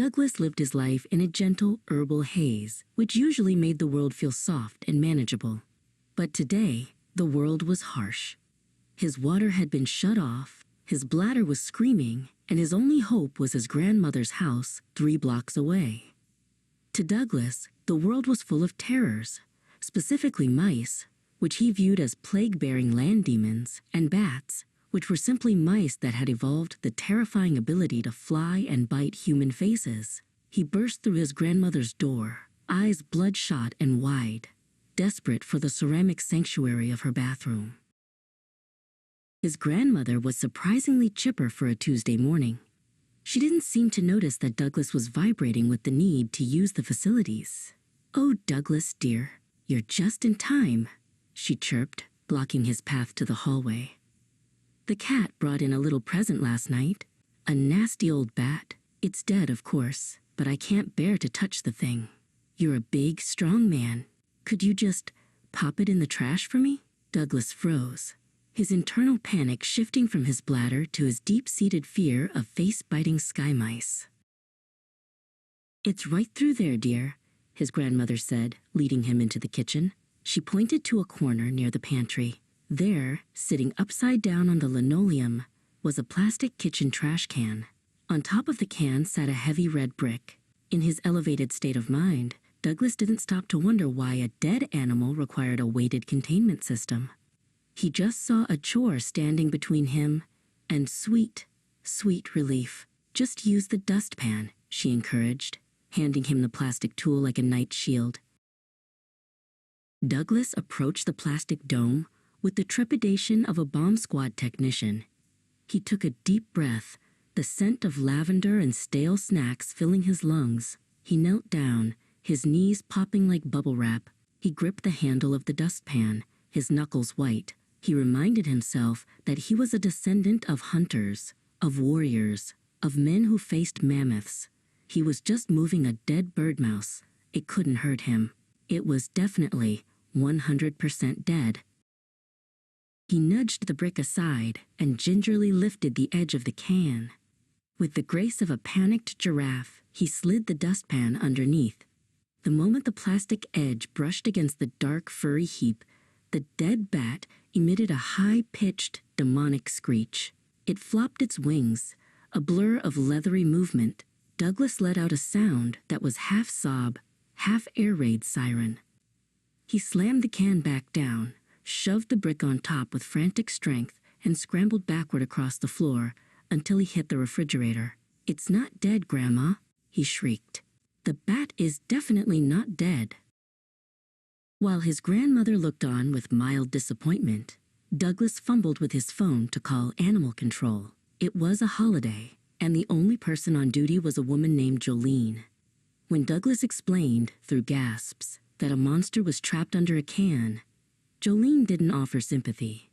Douglas lived his life in a gentle, herbal haze, which usually made the world feel soft and manageable. But today, the world was harsh. His water had been shut off, his bladder was screaming, and his only hope was his grandmother's house 3 blocks away. To Douglas, the world was full of terrors, specifically mice, which he viewed as plague-bearing land demons, and bats, which were simply mice that had evolved the terrifying ability to fly and bite human faces. He burst through his grandmother's door, eyes bloodshot and wide, desperate for the ceramic sanctuary of her bathroom. His grandmother was surprisingly chipper for a Tuesday morning. She didn't seem to notice that Douglas was vibrating with the need to use the facilities. "Oh, Douglas, dear, you're just in time," she chirped, blocking his path to the hallway. "The cat brought in a little present last night. A nasty old bat. It's dead, of course, but I can't bear to touch the thing. You're a big, strong man. Could you just pop it in the trash for me?" Douglas froze, his internal panic shifting from his bladder to his deep-seated fear of face-biting sky mice. "It's right through there, dear," his grandmother said, leading him into the kitchen. She pointed to a corner near the pantry. There, sitting upside down on the linoleum, was a plastic kitchen trash can. On top of the can sat a heavy red brick. In his elevated state of mind, Douglas didn't stop to wonder why a dead animal required a weighted containment system. He just saw a chore standing between him and sweet, sweet relief. "Just use the dustpan," she encouraged, handing him the plastic tool like a knight's shield. Douglas approached the plastic dome with the trepidation of a bomb squad technician. He took a deep breath, the scent of lavender and stale snacks filling his lungs. He knelt down, his knees popping like bubble wrap. He gripped the handle of the dustpan, his knuckles white. He reminded himself that he was a descendant of hunters, of warriors, of men who faced mammoths. He was just moving a dead bird mouse. It couldn't hurt him. It was definitely 100% dead. He nudged the brick aside and gingerly lifted the edge of the can. With the grace of a panicked giraffe, he slid the dustpan underneath. The moment the plastic edge brushed against the dark, furry heap, the dead bat emitted a high-pitched, demonic screech. It flopped its wings, a blur of leathery movement. Douglas let out a sound that was half sob, half air raid siren. He slammed the can back down, shoved the brick on top with frantic strength, and scrambled backward across the floor until he hit the refrigerator. "It's not dead, Grandma," he shrieked. "The bat is definitely not dead." While his grandmother looked on with mild disappointment, Douglas fumbled with his phone to call animal control. It was a holiday, and the only person on duty was a woman named Jolene. When Douglas explained, through gasps, that a monster was trapped under a can, Jolene didn't offer sympathy.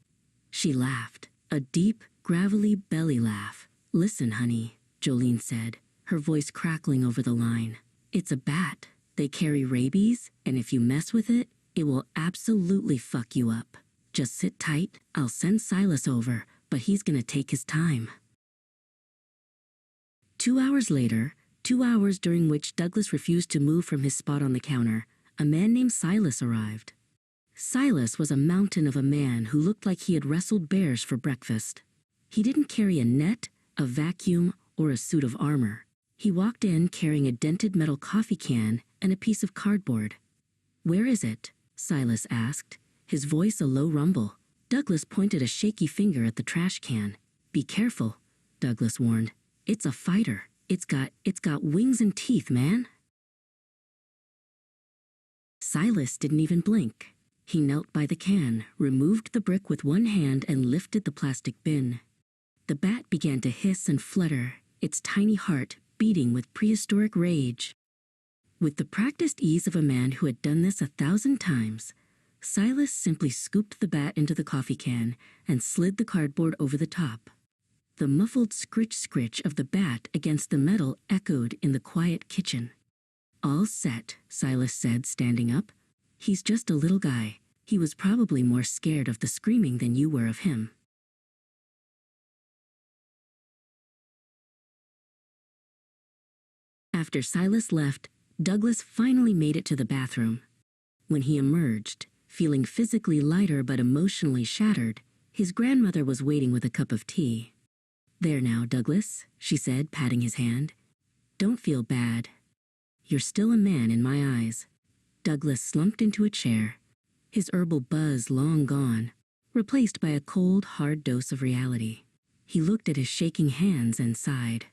She laughed, a deep, gravelly belly laugh. "Listen, honey," Jolene said, her voice crackling over the line. "It's a bat. They carry rabies, and if you mess with it, it will absolutely fuck you up. Just sit tight, I'll send Silas over, but he's gonna take his time." 2 hours later, 2 hours during which Douglas refused to move from his spot on the counter, a man named Silas arrived. Silas was a mountain of a man who looked like he had wrestled bears for breakfast. He didn't carry a net, a vacuum, or a suit of armor. He walked in carrying a dented metal coffee can and a piece of cardboard. "Where is it?" Silas asked, his voice a low rumble. Douglas pointed a shaky finger at the trash can. "Be careful," Douglas warned. "It's a fighter. It's got wings and teeth, man." Silas didn't even blink. He knelt by the can, removed the brick with one hand, and lifted the plastic bin. The bat began to hiss and flutter, its tiny heart beating with prehistoric rage. With the practiced ease of a man who had done this 1,000 times, Silas simply scooped the bat into the coffee can and slid the cardboard over the top. The muffled scritch-scritch of the bat against the metal echoed in the quiet kitchen. "All set," Silas said, standing up. "He's just a little guy. He was probably more scared of the screaming than you were of him." After Silas left, Douglas finally made it to the bathroom. When he emerged, feeling physically lighter but emotionally shattered, his grandmother was waiting with a cup of tea. "There now, Douglas," she said, patting his hand. "Don't feel bad. You're still a man in my eyes." Douglas slumped into a chair, his herbal buzz long gone, replaced by a cold, hard dose of reality. He looked at his shaking hands and sighed.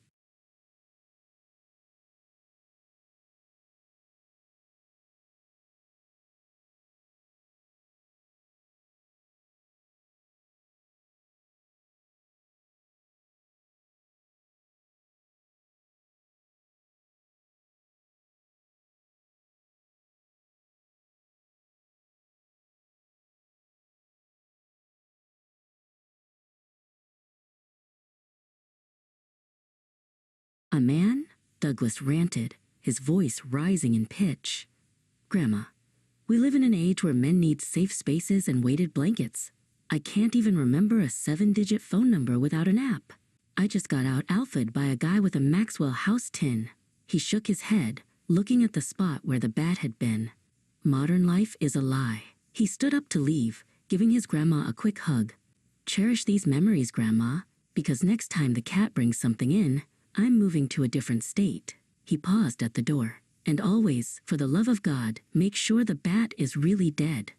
"A man?" Douglas ranted, his voice rising in pitch. "Grandma, we live in an age where men need safe spaces and weighted blankets. I can't even remember a 7-digit phone number without an app. I just got out alphaed by a guy with a Maxwell House tin." He shook his head, looking at the spot where the bat had been. "Modern life is a lie." He stood up to leave, giving his grandma a quick hug. "Cherish these memories, Grandma, because next time the cat brings something in, I'm moving to a different state." He paused at the door. "And always, for the love of God, make sure the bat is really dead."